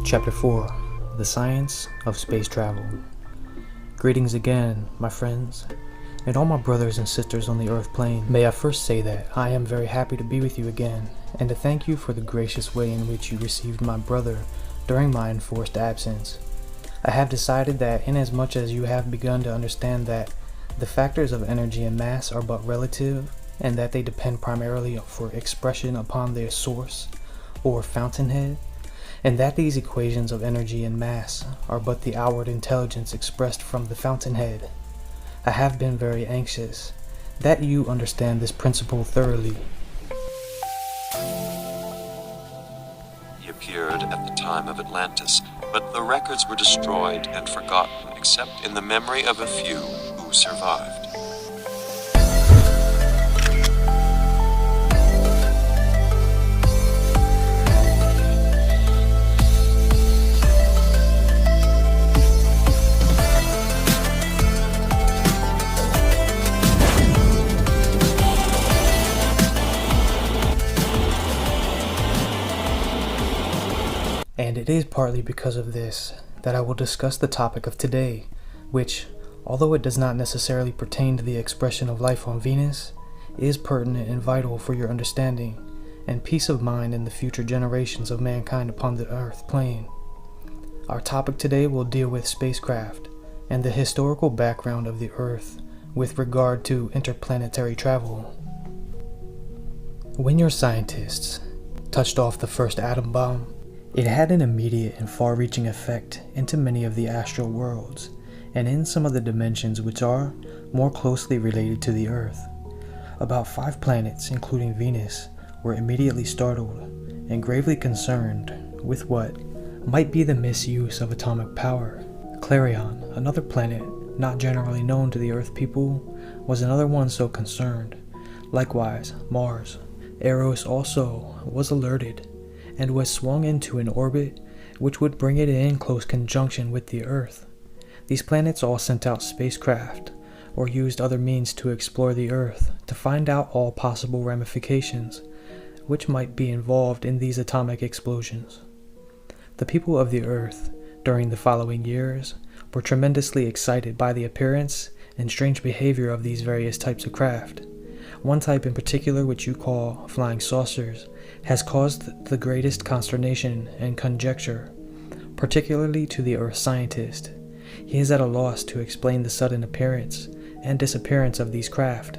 Chapter 4 The Science of Space Travel. Greetings again, my friends, and all my brothers and sisters on the Earth plane. May I first say that I am very happy to be with you again, and to thank you for the gracious way in which you received my brother during my enforced absence. I have decided that inasmuch as you have begun to understand that the factors of energy and mass are but relative, and that they depend primarily for expression upon their source, or fountainhead, and that these equations of energy and mass are but the outward intelligence expressed from the fountainhead, I have been very anxious that you understand this principle thoroughly. He appeared at the time of Atlantis, but the records were destroyed and forgotten except in the memory of a few who survived. And it is partly because of this that I will discuss the topic of today, which, although it does not necessarily pertain to the expression of life on Venus, is pertinent and vital for your understanding and peace of mind in the future generations of mankind upon the Earth plane. Our topic today will deal with spacecraft and the historical background of the Earth with regard to interplanetary travel. When your scientists touched off the first atom bomb, it had an immediate and far-reaching effect into many of the astral worlds, and in some of the dimensions which are more closely related to the Earth. About 5 planets, including Venus, were immediately startled and gravely concerned with what might be the misuse of atomic power. Clarion, another planet not generally known to the Earth people, was another one so concerned. Likewise, Mars. Eros also was alerted and was swung into an orbit which would bring it in close conjunction with the Earth. These planets all sent out spacecraft, or used other means to explore the Earth to find out all possible ramifications which might be involved in these atomic explosions. The people of the Earth, during the following years, were tremendously excited by the appearance and strange behavior of these various types of craft. One type in particular, which you call flying saucers, has caused the greatest consternation and conjecture, particularly to the Earth scientist. He is at a loss to explain the sudden appearance and disappearance of these craft.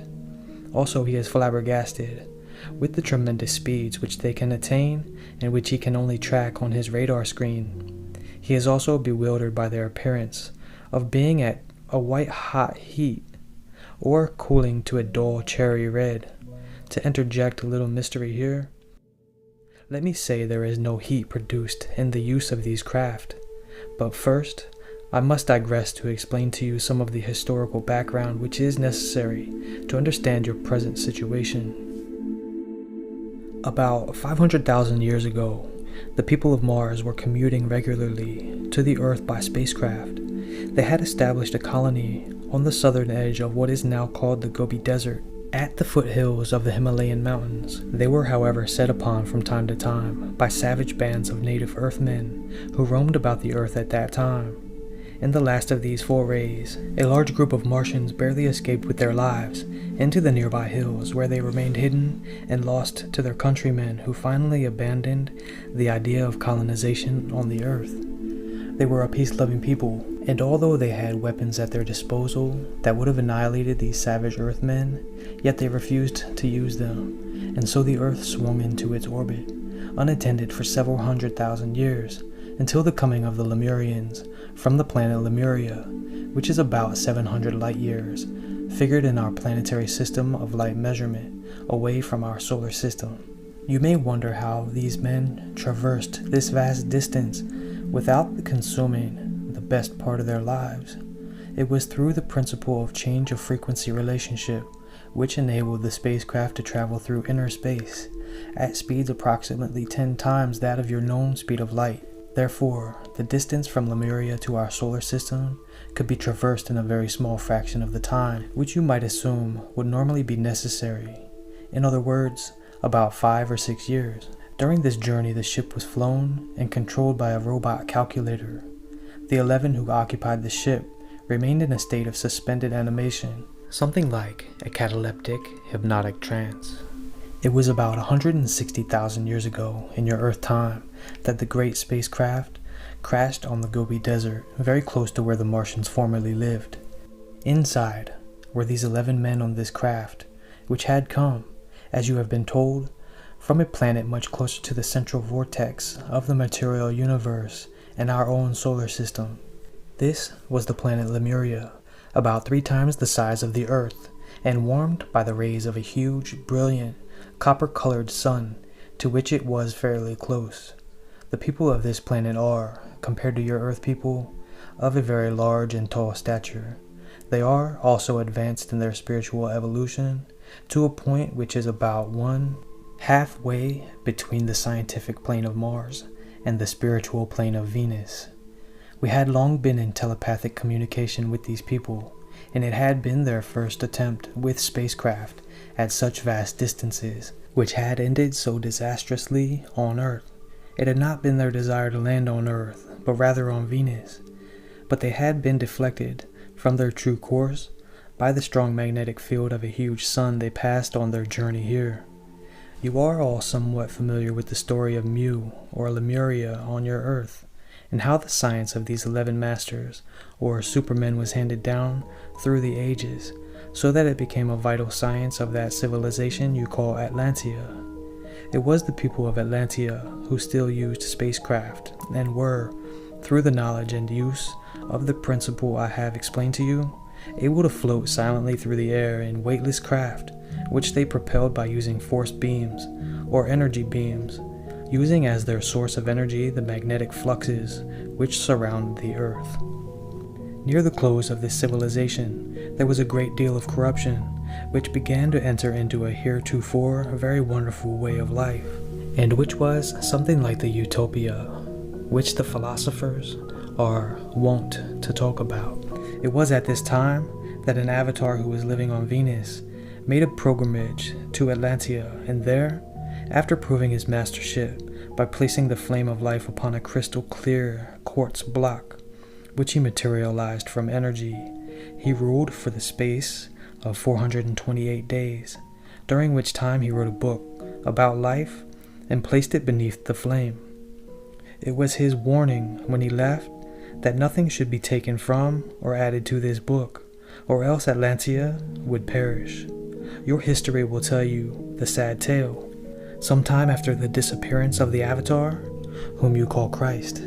Also, he is flabbergasted with the tremendous speeds which they can attain and which he can only track on his radar screen. He is also bewildered by their appearance of being at a white-hot heat or cooling to a dull cherry red. To interject a little mystery here, let me say there is no heat produced in the use of these craft. But first, I must digress to explain to you some of the historical background which is necessary to understand your present situation. About 500,000 years ago, the people of Mars were commuting regularly to the Earth by spacecraft. They had established a colony on the southern edge of what is now called the Gobi Desert, at the foothills of the Himalayan mountains. They were, however, set upon from time to time by savage bands of native Earthmen who roamed about the Earth at that time. In the last of these forays, a large group of Martians barely escaped with their lives into the nearby hills, where they remained hidden and lost to their countrymen, who finally abandoned the idea of colonization on the Earth. They were a peace-loving people, and although they had weapons at their disposal that would have annihilated these savage Earthmen, yet they refused to use them, and so the Earth swung into its orbit, unattended for several 100,000 years, until the coming of the Lemurians from the planet Lemuria, which is about 700 light years, figured in our planetary system of light measurement, away from our solar system. You may wonder how these men traversed this vast distance without consuming the best part of their lives. It was through the principle of change of frequency relationship, which enabled the spacecraft to travel through inner space at speeds approximately 10 times that of your known speed of light. Therefore, the distance from Lemuria to our solar system could be traversed in a very small fraction of the time, which you might assume would normally be necessary. In other words, about 5 or 6 years. During this journey, the ship was flown and controlled by a robot calculator. The 11 who occupied the ship remained in a state of suspended animation, something like a cataleptic, hypnotic trance. It was about 160,000 years ago in your Earth time that the great spacecraft crashed on the Gobi Desert, very close to where the Martians formerly lived. Inside were these 11 men on this craft, which had come, as you have been told, from a planet much closer to the central vortex of the material universe and our own solar system. This was the planet Lemuria, about 3 times the size of the Earth, and warmed by the rays of a huge, brilliant, copper-colored sun, to which it was fairly close. The people of this planet are, compared to your Earth people, of a very large and tall stature. They are also advanced in their spiritual evolution, to a point which is about halfway between the scientific plane of Mars and the spiritual plane of Venus. We had long been in telepathic communication with these people, and it had been their first attempt with spacecraft at such vast distances, which had ended so disastrously on Earth. It had not been their desire to land on Earth, but rather on Venus. But they had been deflected from their true course by the strong magnetic field of a huge sun they passed on their journey here. You are all somewhat familiar with the story of Mu, or Lemuria, on your Earth, and how the science of these 11 masters, or supermen, was handed down through the ages, so that it became a vital science of that civilization you call Atlantia. It was the people of Atlantia who still used spacecraft, and were, through the knowledge and use of the principle I have explained to you, able to float silently through the air in weightless craft, which they propelled by using force beams, or energy beams, using as their source of energy the magnetic fluxes which surround the Earth. Near the close of this civilization, there was a great deal of corruption, which began to enter into a heretofore very wonderful way of life, and which was something like the utopia, which the philosophers are wont to talk about. It was at this time that an avatar who was living on Venus made a pilgrimage to Atlantia, and there, after proving his mastership by placing the flame of life upon a crystal clear quartz block, which he materialized from energy, he ruled for the space of 428 days, during which time he wrote a book about life and placed it beneath the flame. It was his warning when he left that nothing should be taken from or added to this book, or else Atlantia would perish. Your history will tell you the sad tale. Sometime after the disappearance of the Avatar, whom you call Christ,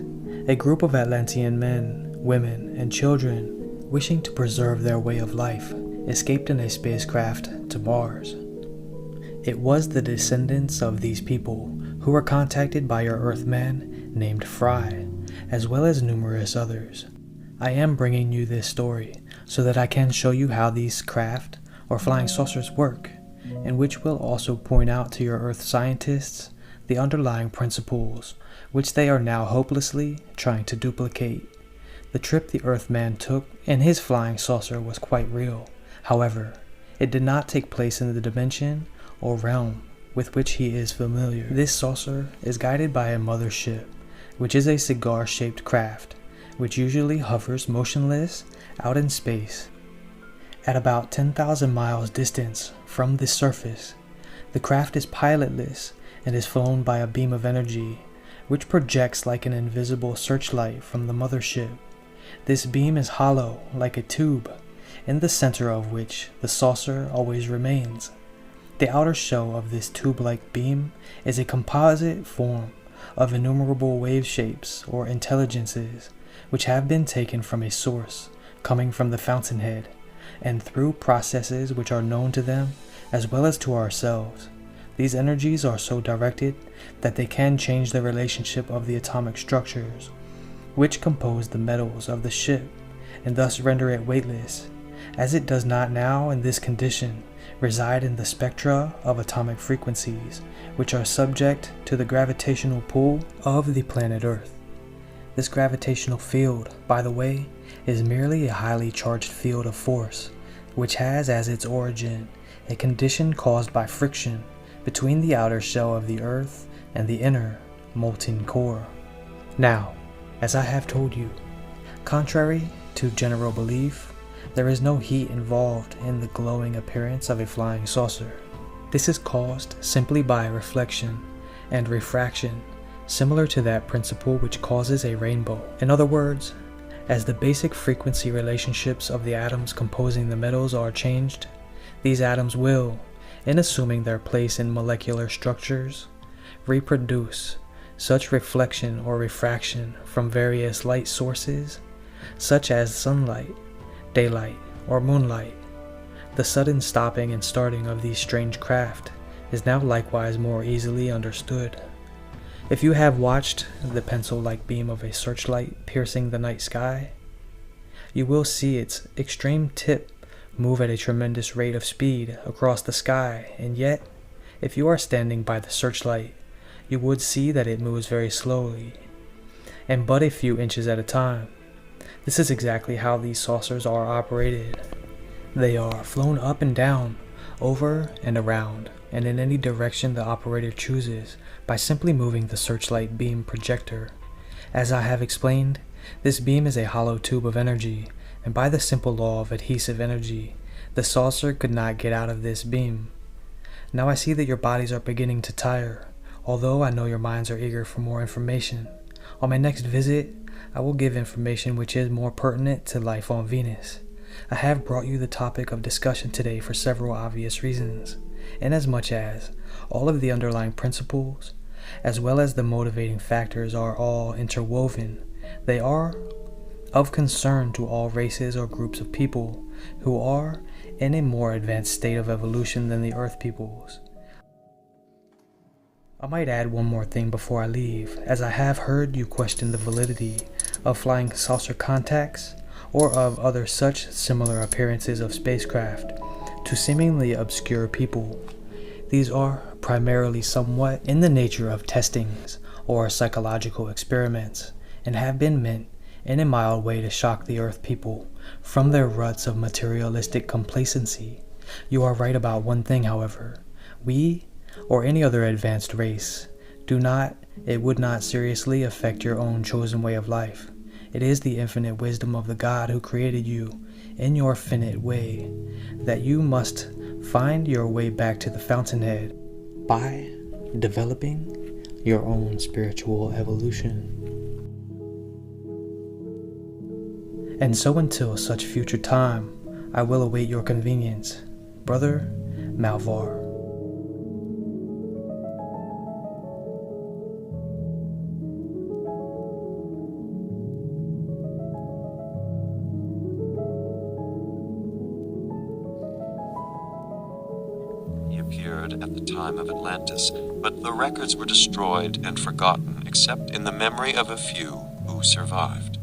a group of Atlantean men, women, and children, wishing to preserve their way of life, escaped in a spacecraft to Mars. It was the descendants of these people who were contacted by your Earthman named Fry, as well as numerous others. I am bringing you this story so that I can show you how these craft or flying saucers work, and which will also point out to your Earth scientists the underlying principles which they are now hopelessly trying to duplicate. The trip the Earthman took in his flying saucer was quite real. However, it did not take place in the dimension or realm with which he is familiar. This saucer is guided by a mothership, which is a cigar-shaped craft, which usually hovers motionless out in space. At about 10,000 miles distance from the surface, the craft is pilotless and is flown by a beam of energy, which projects like an invisible searchlight from the mothership. This beam is hollow like a tube, in the center of which the saucer always remains. The outer shell of this tube-like beam is a composite form of innumerable wave shapes or intelligences, which have been taken from a source coming from the fountainhead, and through processes which are known to them as well as to ourselves. These energies are so directed that they can change the relationship of the atomic structures which compose the metals of the ship, and thus render it weightless, as it does not now in this condition reside in the spectra of atomic frequencies, which are subject to the gravitational pull of the planet Earth. This gravitational field, by the way, is merely a highly charged field of force, which has as its origin a condition caused by friction between the outer shell of the Earth and the inner, molten core. Now, as I have told you, contrary to general belief, there is no heat involved in the glowing appearance of a flying saucer. This is caused simply by reflection and refraction, similar to that principle which causes a rainbow. In other words, as the basic frequency relationships of the atoms composing the metals are changed, these atoms will, in assuming their place in molecular structures, reproduce such reflection or refraction from various light sources, such as sunlight, daylight, or moonlight. The sudden stopping and starting of these strange craft is now likewise more easily understood. If you have watched the pencil-like beam of a searchlight piercing the night sky, you will see its extreme tip move at a tremendous rate of speed across the sky, and yet, if you are standing by the searchlight, you would see that it moves very slowly, and but a few inches at a time. This is exactly how these saucers are operated. They are flown up and down, over and around, and in any direction the operator chooses by simply moving the searchlight beam projector. As I have explained, this beam is a hollow tube of energy, and by the simple law of adhesive energy, the saucer could not get out of this beam. Now I see that your bodies are beginning to tire, although I know your minds are eager for more information. On my next visit, I will give information which is more pertinent to life on Venus. I have brought you the topic of discussion today for several obvious reasons, inasmuch as all of the underlying principles, as well as the motivating factors, are all interwoven. They are of concern to all races or groups of people who are in a more advanced state of evolution than the Earth peoples. I might add one more thing before I leave, as I have heard you question the validity of flying saucer contacts or of other such similar appearances of spacecraft to seemingly obscure people. These are primarily somewhat in the nature of testings or psychological experiments, and have been meant in a mild way to shock the Earth people from their ruts of materialistic complacency. You are right about one thing, however. We, or any other advanced race, it would not seriously affect your own chosen way of life. It is the infinite wisdom of the God who created you in your finite way that you must find your way back to the fountainhead by developing your own spiritual evolution. And so until such future time, I will await your convenience. Brother Malvar. He appeared at the time of Atlantis, but the records were destroyed and forgotten except in the memory of a few who survived.